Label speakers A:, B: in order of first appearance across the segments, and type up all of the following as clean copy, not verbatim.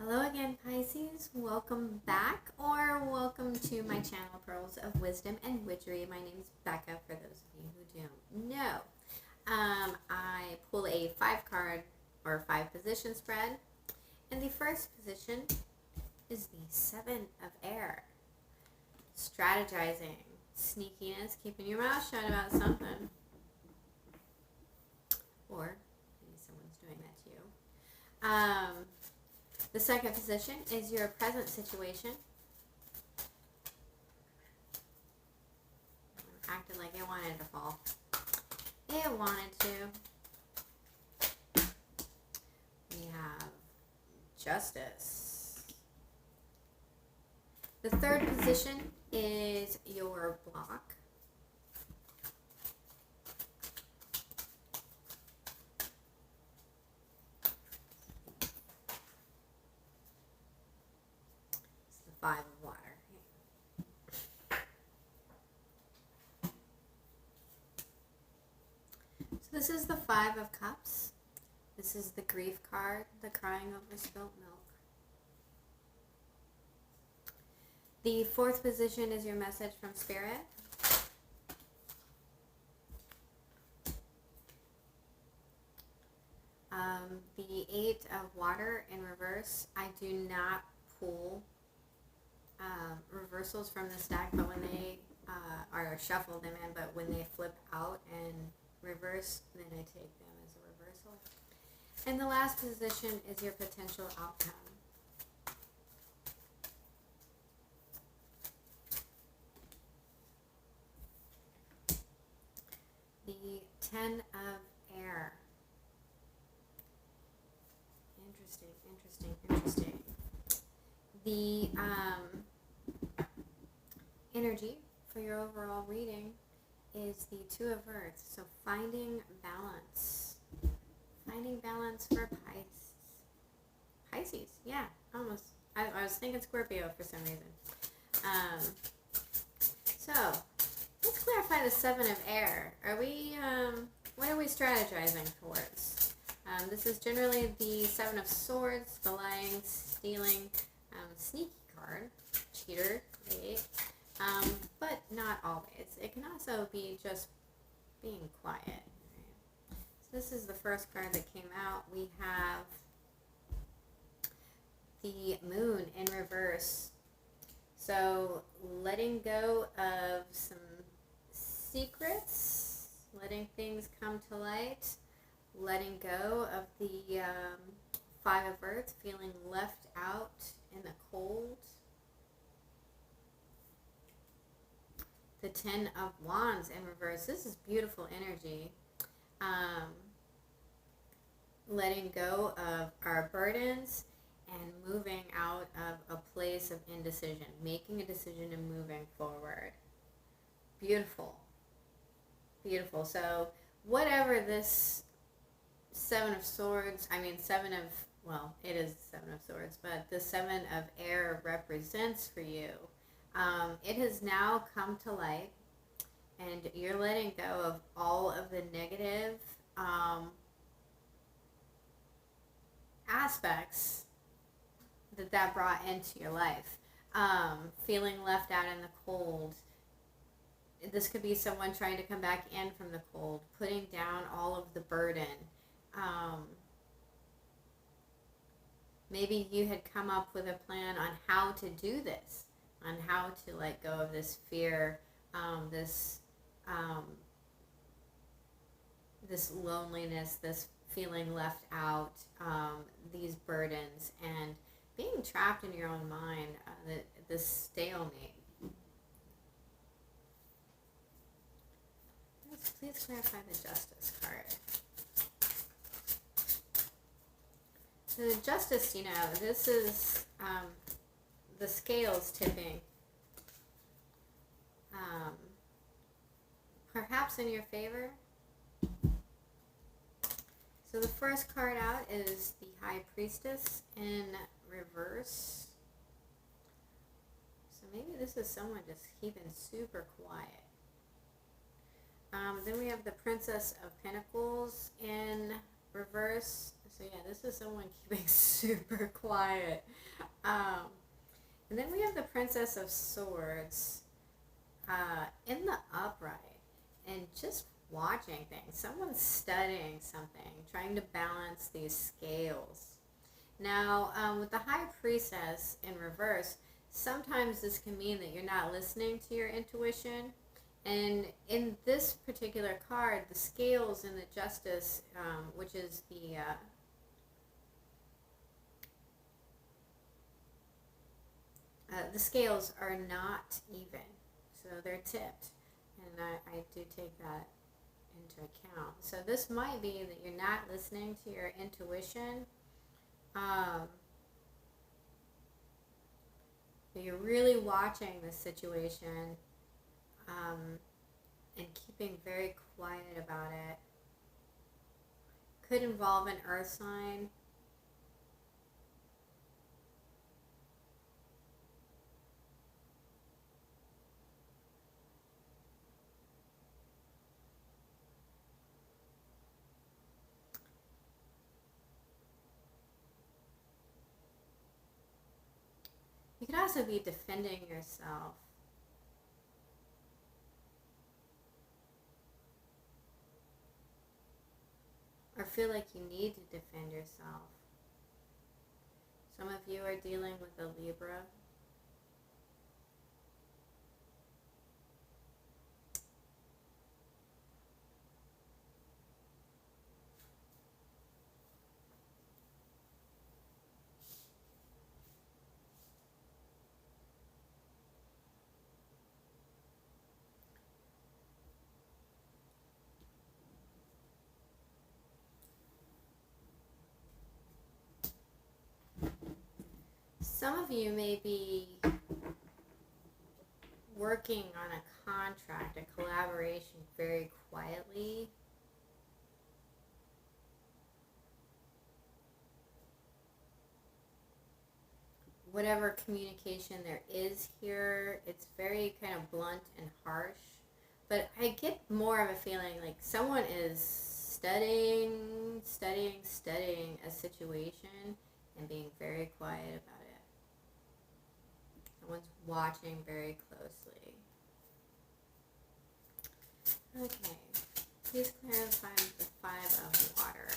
A: Hello again, Pisces. Welcome back, or welcome to my channel, Pearls of Wisdom and Witchery. My name is Becca, for those of you who don't know. I pull a 5 card or 5 position spread, and the first position is the 7 of Air. Strategizing, sneakiness, keeping your mouth shut about something. Or maybe someone's doing that to you. The second position is your present situation. Acted like it wanted to fall. It wanted to. We have Justice. The third position is your block. It's the 5 of water. So this is the 5 of Cups. This is the grief card, the crying over spilt milk. The fourth position is your message from Spirit. The 8 of water in reverse. I do not pull reversals from this deck, but when they are shuffle them in, but when they flip out and reverse, then I take them as a reversal. And the last position is your potential outcome. The 10 of Air. Interesting. The energy for your overall reading is the 2 of Earth. So finding balance. Finding balance for Pisces. Yeah, almost. I was thinking Scorpio for some reason. So let's clarify the 7 of Air. What are we strategizing towards? This is generally the 7 of Swords, the lying, stealing, sneaky card, cheater, right? But not always. It can also be just being quiet. Right? So this is the first card that came out. We have the Moon in reverse. So letting go of some secrets, letting things come to light, letting go of the 5 of Earth, feeling left out in the cold. The 10 of Wands in reverse. This is beautiful energy. Letting go of our burdens and moving out of a place of indecision. Making a decision and moving forward. Beautiful. Beautiful. So whatever this 7 of Swords, it is 7 of Swords, but the 7 of Air represents for you, it has now come to light, and you're letting go of all of the negative aspects that brought into your life. Feeling left out in the cold. This could be someone trying to come back in from the cold, putting down all of the burden. Maybe you had come up with a plan on how to do this, on how to let go of this fear, this loneliness, this feeling left out, these burdens, and being trapped in your own mind, this stalemate. Please clarify the Justice card. So the Justice, this is the scales tipping. Perhaps in your favor. So the first card out is the High Priestess in reverse. So maybe this is someone just keeping super quiet. Then we have the Princess of Pentacles in reverse. So yeah, this is someone keeping super quiet. Um, and then we have the Princess of Swords in the upright, and just watching things. Someone's studying something, trying to balance these scales. Now, with the High Priestess in reverse, sometimes this can mean that you're not listening to your intuition. And in this particular card, the scales in the Justice, which is the scales are not even, so they're tipped, and I do take that into account. So this might be that you're not listening to your intuition. But you're really watching the situation and keeping very quiet about it. Could involve an earth sign. You could also be defending yourself. Or feel like you need to defend yourself. Some of you are dealing with a Libra. Some of you may be working on a contract, a collaboration very quietly. Whatever communication there is here, it's very kind of blunt and harsh. But I get more of a feeling like someone is studying a situation and being very quiet about it. Someone's watching very closely. Okay, please clarify the Five of Water.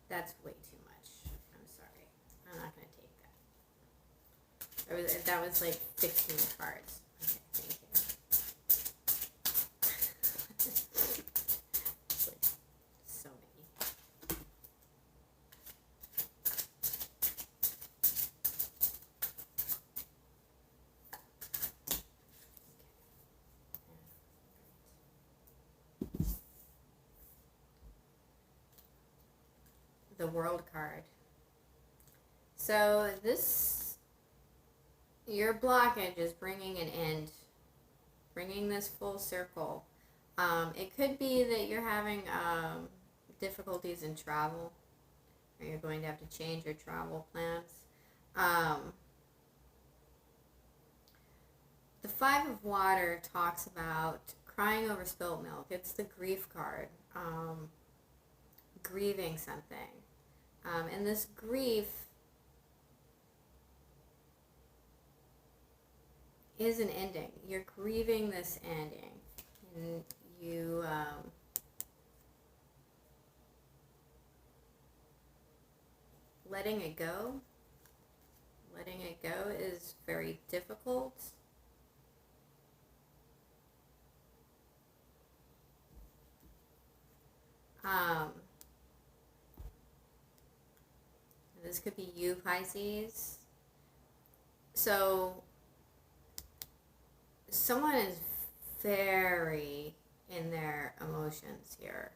A: That's way too much. I'm sorry. I'm not going to take that. That was like 15 cards. Okay, thank you. It's like so many. The World card. So this, your blockage is bringing an end, bringing this full circle. It could be that you're having difficulties in travel, or you're going to have to change your travel plans. The Five of Water talks about crying over spilt milk. It's the grief card, grieving something. And this grief is an ending. You're grieving this ending. And you letting it go. Letting it go is very difficult. This could be you, Pisces. So someone is very in their emotions here.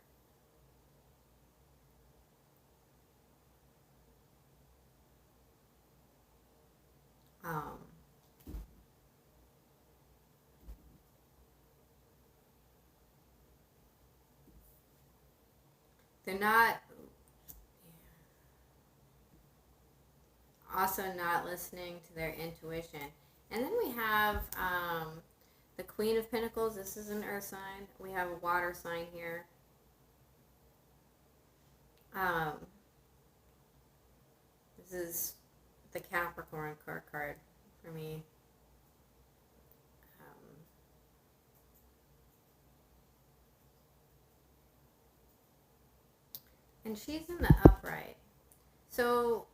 A: They're not, also not listening to their intuition. And then we have The Queen of Pentacles, this is an earth sign. We have a water sign here. This is the Capricorn card for me. And she's in the upright. So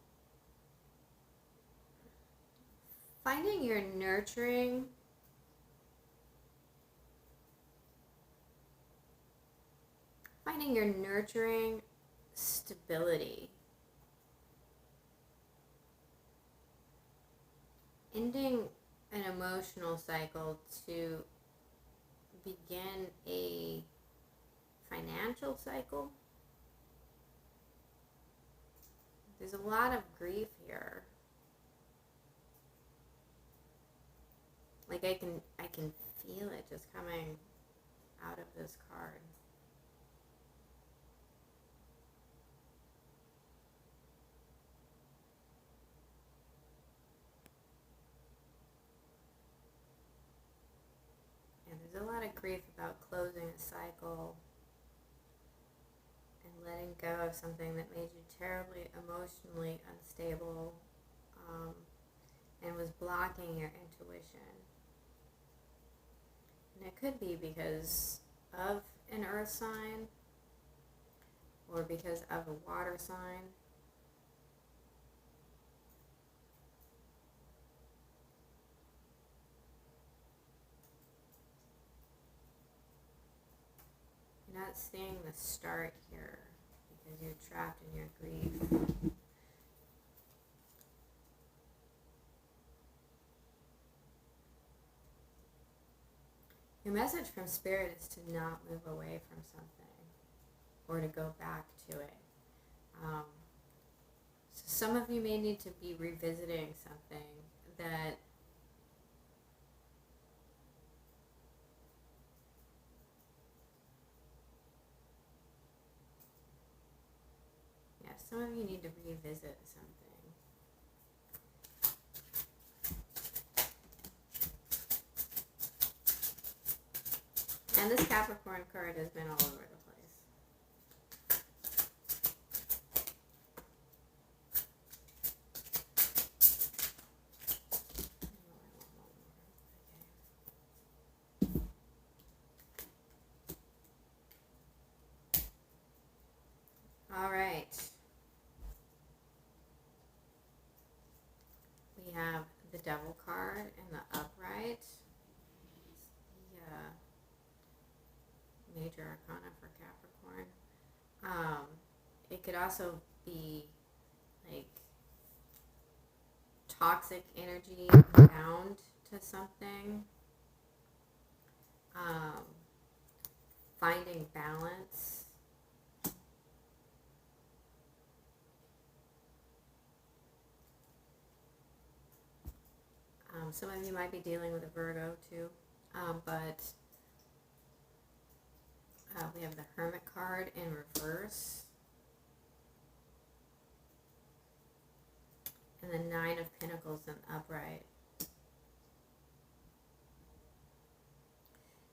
A: finding your nurturing stability, ending an emotional cycle to begin a financial cycle. There's a lot of grief here. Like I can feel it just coming out of this card. And there's a lot of grief about closing a cycle and letting go of something that made you terribly emotionally unstable, and was blocking your intuition. And it could be because of an earth sign or because of a water sign. You're not seeing the start here because you're trapped in your grief. Your message from Spirit is to not move away from something or to go back to it. So some of you may need to be revisiting something that some of you need to revisit something. And this Capricorn card has been all over the place. All right. We have the Devil card in the upright. Major arcana for Capricorn. It could also be like toxic energy bound to something. Finding balance. Some of you might be dealing with a Virgo too, but we have the Hermit card in reverse. And the Nine of Pentacles in upright.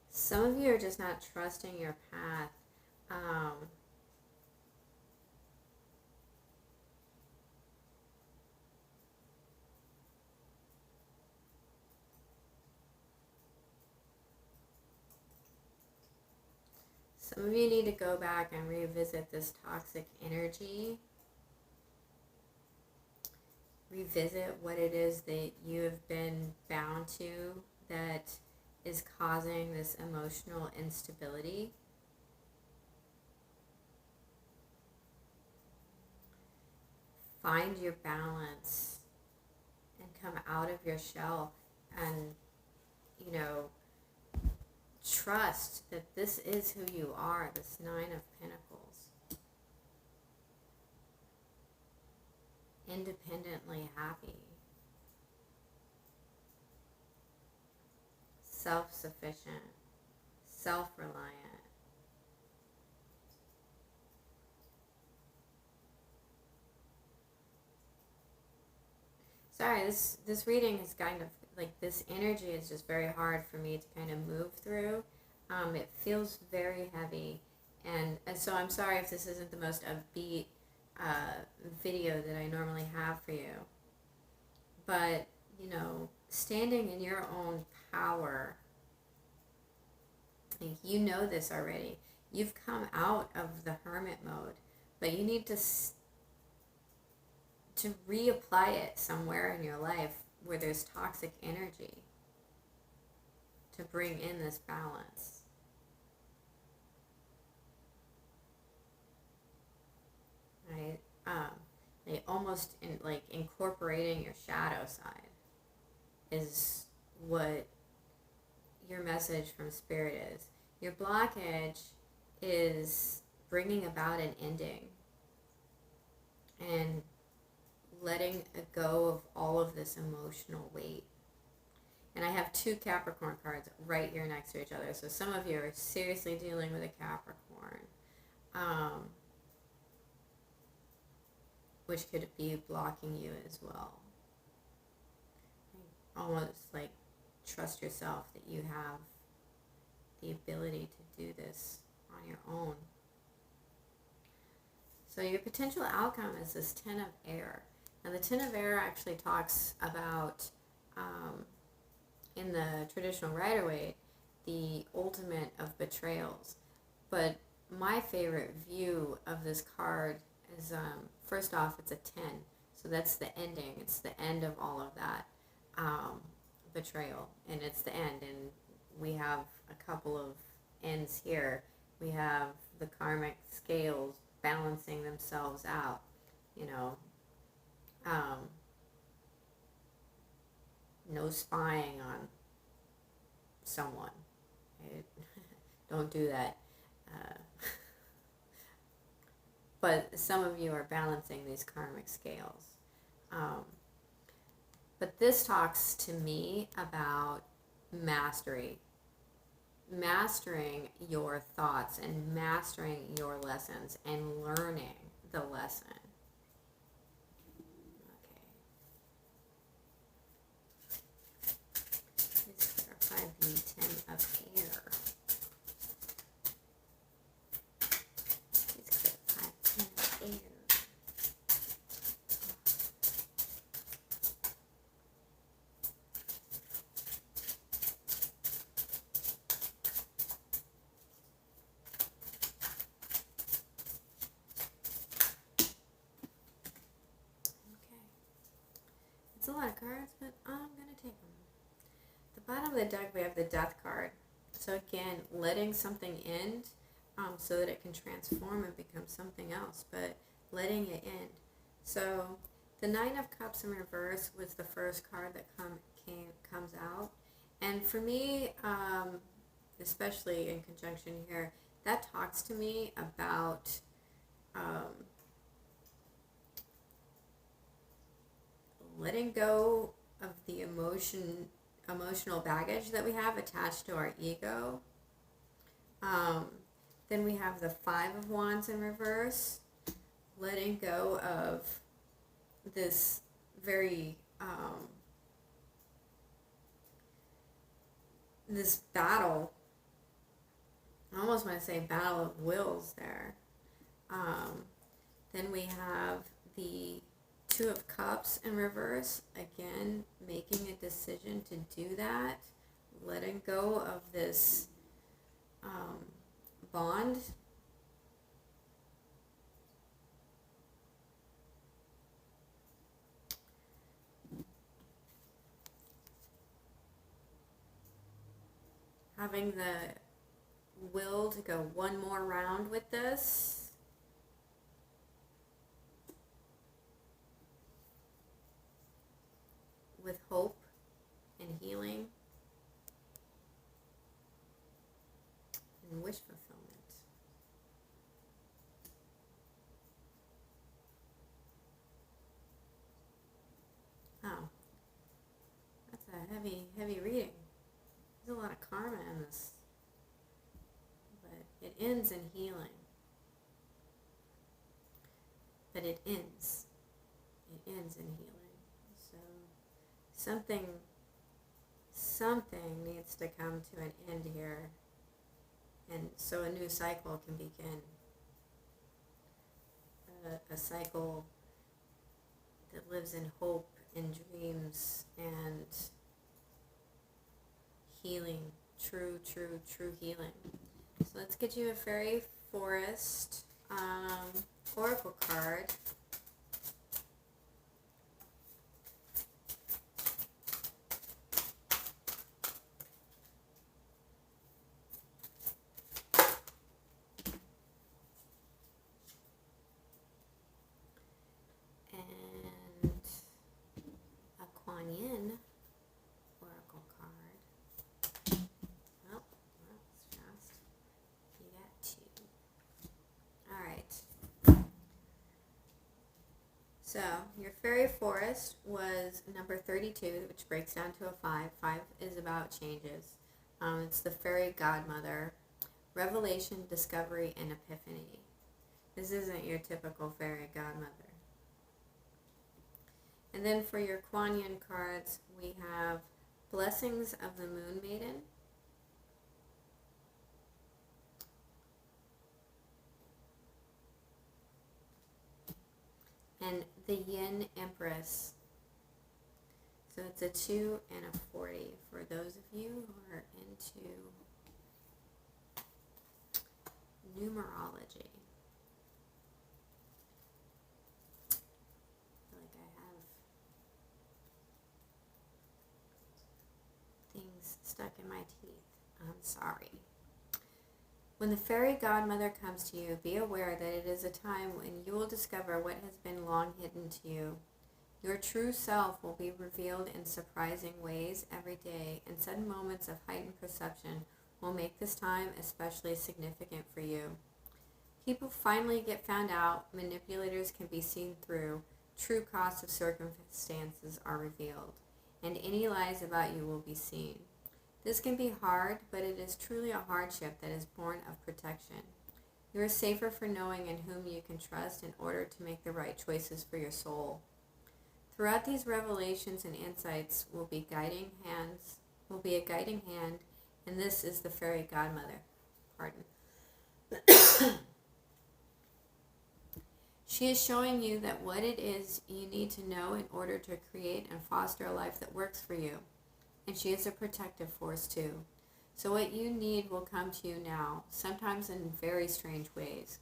A: Some of you are just not trusting your path. Some of you need to go back and revisit this toxic energy. Revisit what it is that you have been bound to that is causing this emotional instability. Find your balance and come out of your shell and, trust that this is who you are, this Nine of Pentacles. Independently happy. Self-sufficient. Self-reliant. Sorry, this reading is kind of like this energy is just very hard for me to kind of move through. It feels very heavy, and so I'm sorry if this isn't the most upbeat video that I normally have for you. But, standing in your own power, like, you know this already. You've come out of the hermit mode, but you need to reapply it somewhere in your life where there's toxic energy to bring in this balance. Right? Almost incorporating your shadow side is what your message from Spirit is. Your blockage is bringing about an ending and letting go of all of this emotional weight. And I have 2 Capricorn cards right here next to each other. So some of you are seriously dealing with a Capricorn, which could be blocking you as well. Almost like trust yourself that you have the ability to do this on your own. So your potential outcome is this 10 of air. Now the 10 of air actually talks about, in the traditional Rider-Waite, the ultimate of betrayals. But my favorite view of this card is, first off, it's a 10. So that's the ending. It's the end of all of that betrayal. And it's the end. And we have a couple of ends here. We have the karmic scales balancing themselves out. No spying on someone. Right? Don't do that. But some of you are balancing these karmic scales. But this talks to me about mastery. Mastering your thoughts and mastering your lessons and learning the lesson. Please clarify the 10 of air. Please clarify the 10 of air. Okay. It's a lot of cards, but I'm going to take them. At the bottom of the deck, we have the Death card. So again, letting something end so that it can transform and become something else, but letting it end. So the Nine of Cups in reverse was the first card that comes out. And for me, especially in conjunction here, that talks to me about letting go of the emotional baggage that we have attached to our ego. Then we have the Five of Wands in reverse, letting go of this very this battle. I almost want to say battle of wills there. Then we have the Two of Cups in reverse, again making a decision to do that, letting go of this bond. Having the will to go one more round with this. With hope and healing and wish fulfillment. Oh, that's a heavy reading. There's a lot of karma in this, but it ends in healing. But it ends in healing. So something something needs to come to an end here, and so a new cycle can begin. A cycle that lives in hope and dreams and healing, true healing. So let's get you a fairy forest oracle card. And a Kuan Yin oracle card. Oh, well, that's fast. You got two. Alright. So, your fairy forest was number 32, which breaks down to a 5. 5 is about changes. It's the fairy godmother. Revelation, discovery, and epiphany. This isn't your typical fairy godmother. And then for your Kuan Yin cards, we have Blessings of the Moon Maiden, and the Yin Empress. So it's a 2 and a 40 for those of you who are into numerology. I feel like I have things stuck in my teeth. I'm sorry. When the fairy godmother comes to you, be aware that it is a time when you will discover what has been long hidden to you. Your true self will be revealed in surprising ways every day, and sudden moments of heightened perception will make this time especially significant for you. People finally get found out, manipulators can be seen through, true costs of circumstances are revealed, and any lies about you will be seen. This can be hard, but it is truly a hardship that is born of protection. You are safer for knowing in whom you can trust in order to make the right choices for your soul. Throughout these revelations and insights will be a guiding hand, and this is the fairy godmother. Pardon. She is showing you that what it is you need to know in order to create and foster a life that works for you. And she is a protective force too. So what you need will come to you now, sometimes in very strange ways.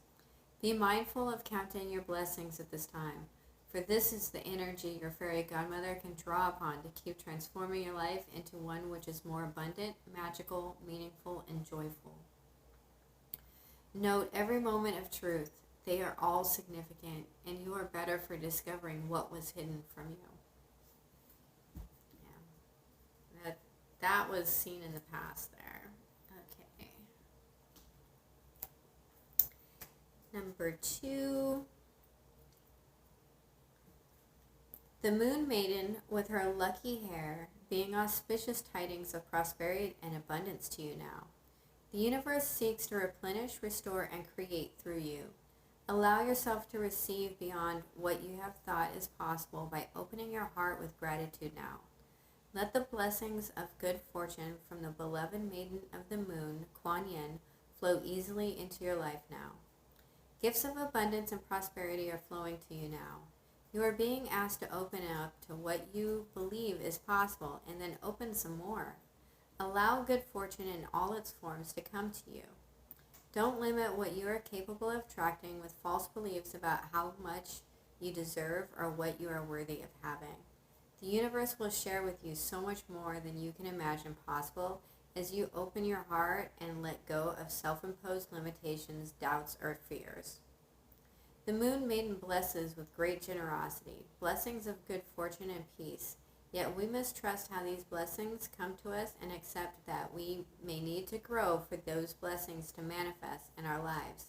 A: Be mindful of counting your blessings at this time, for this is the energy your fairy godmother can draw upon to keep transforming your life into one which is more abundant, magical, meaningful, and joyful. Note every moment of truth. They are all significant, and you are better for discovering what was hidden from you. Yeah. That was seen in the past there. Okay. Number 2. The Moon Maiden, with her lucky hair, being auspicious tidings of prosperity and abundance to you now. The universe seeks to replenish, restore, and create through you. Allow yourself to receive beyond what you have thought is possible by opening your heart with gratitude now. Let the blessings of good fortune from the beloved Maiden of the Moon, Kuan Yin, flow easily into your life now. Gifts of abundance and prosperity are flowing to you now. You are being asked to open up to what you believe is possible and then open some more. Allow good fortune in all its forms to come to you. Don't limit what you are capable of attracting with false beliefs about how much you deserve or what you are worthy of having. The universe will share with you so much more than you can imagine possible as you open your heart and let go of self-imposed limitations, doubts, or fears. The Moon Maiden blesses with great generosity, blessings of good fortune and peace. Yet we must trust how these blessings come to us and accept that we may need to grow for those blessings to manifest in our lives.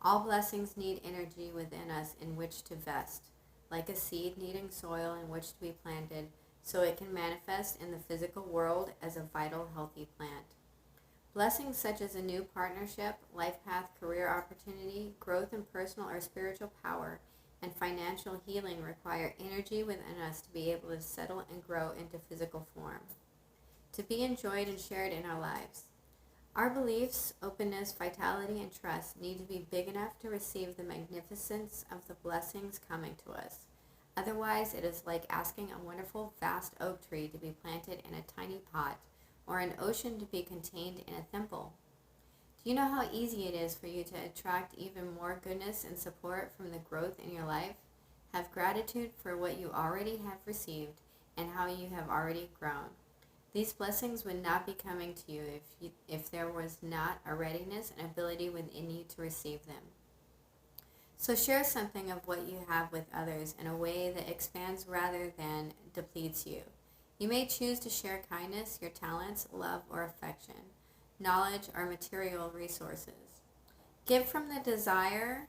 A: All blessings need energy within us in which to vest, like a seed needing soil in which to be planted, so it can manifest in the physical world as a vital, healthy plant. Blessings such as a new partnership, life path, career opportunity, growth in personal or spiritual power, and financial healing require energy within us to be able to settle and grow into physical form. to be enjoyed and shared in our lives. Our beliefs, openness, vitality, and trust need to be big enough to receive the magnificence of the blessings coming to us. Otherwise, it is like asking a wonderful, vast oak tree to be planted in a tiny pot, or an ocean to be contained in a thimble. Do you know how easy it is for you to attract even more goodness and support from the growth in your life? Have gratitude for what you already have received and how you have already grown. These blessings would not be coming to you if there was not a readiness and ability within you to receive them. So share something of what you have with others in a way that expands rather than depletes you. You may choose to share kindness, your talents, love, or affection, knowledge, or material resources. Give from the desire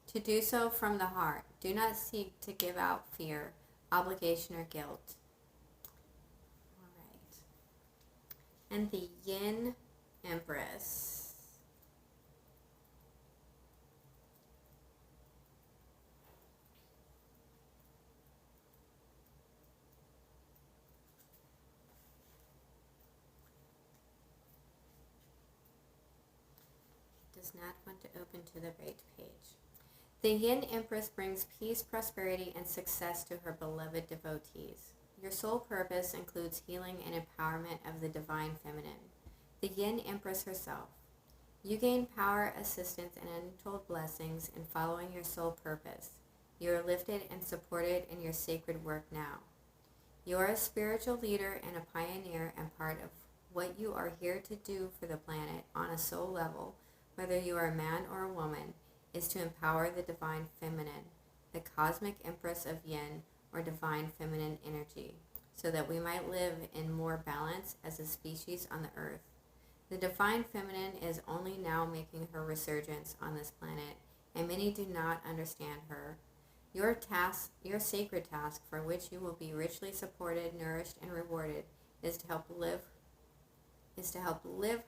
A: to do so from the heart. Do not seek to give out fear, obligation, or guilt. All right. And the Yin Empress. Does not want to open to the right page. The Yin Empress brings peace, prosperity, and success to her beloved devotees. Your soul purpose includes healing and empowerment of the divine feminine, the Yin Empress herself. You gain power, assistance, and untold blessings in following your soul purpose. You are lifted and supported in your sacred work now. You are a spiritual leader and a pioneer, and part of what you are here to do for the planet on a soul level, whether you are a man or a woman, is to empower the divine feminine, the cosmic empress of yin, or divine feminine energy, so that we might live in more balance as a species on the earth. The divine feminine is only now making her resurgence on this planet, and many do not understand her. Your sacred task, for which you will be richly supported, nourished, and rewarded, is to help live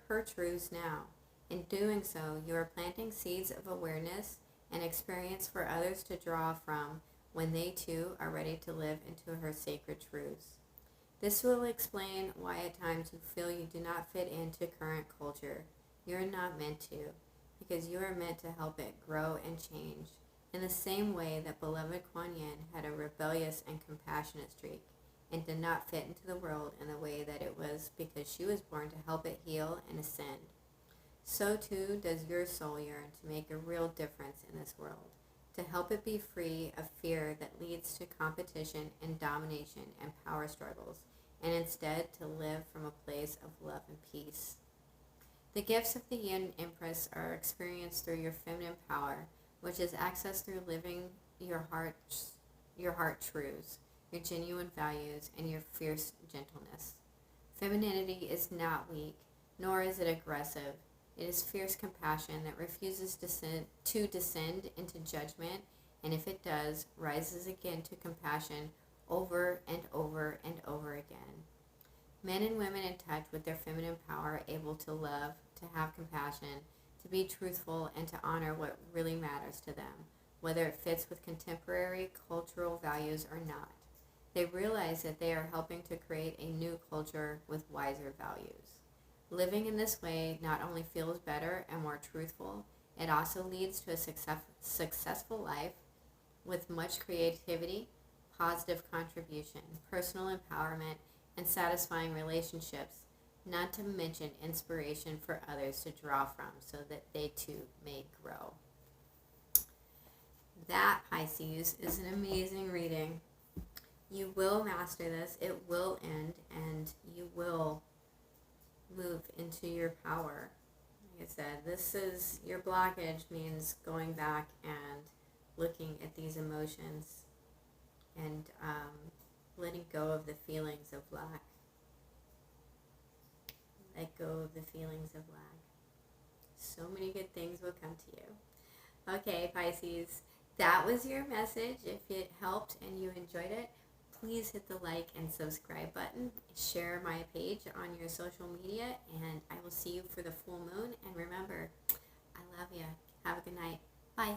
A: her truths now. In doing so, you are planting seeds of awareness and experience for others to draw from when they too are ready to live into her sacred truths. This will explain why at times you feel you do not fit into current culture. You are not meant to, because you are meant to help it grow and change, in the same way that beloved Kuan Yin had a rebellious and compassionate streak, and did not fit into the world in the way that it was because she was born to help it heal and ascend. So too does your soul yearn to make a real difference in this world, to help it be free of fear that leads to competition and domination and power struggles, and instead to live from a place of love and peace. The gifts of the Yin Empress are experienced through your feminine power, which is accessed through living your heart truths, your genuine values, and your fierce gentleness. Femininity is not weak, nor is it aggressive. It is fierce compassion that refuses to descend into judgment, and if it does, rises again to compassion over and over and over again. Men and women in touch with their feminine power are able to love, to have compassion, to be truthful, and to honor what really matters to them, whether it fits with contemporary cultural values or not. They realize that they are helping to create a new culture with wiser values. Living in this way not only feels better and more truthful, it also leads to a successful life with much creativity, positive contribution, personal empowerment, and satisfying relationships, not to mention inspiration for others to draw from so that they too may grow. That, Pisces, is an amazing reading. You will master this, it will end, and you will move into your power. Like I said, this is your blockage means going back and looking at these emotions and letting go of the feelings of lack. Let go of the feelings of lack. So many good things will come to you. Okay, Pisces, that was your message. If it helped and you enjoyed it, please hit the like and subscribe button. Share my page on your social media, and I will see you for the full moon. And remember, I love you. Have a good night. Bye.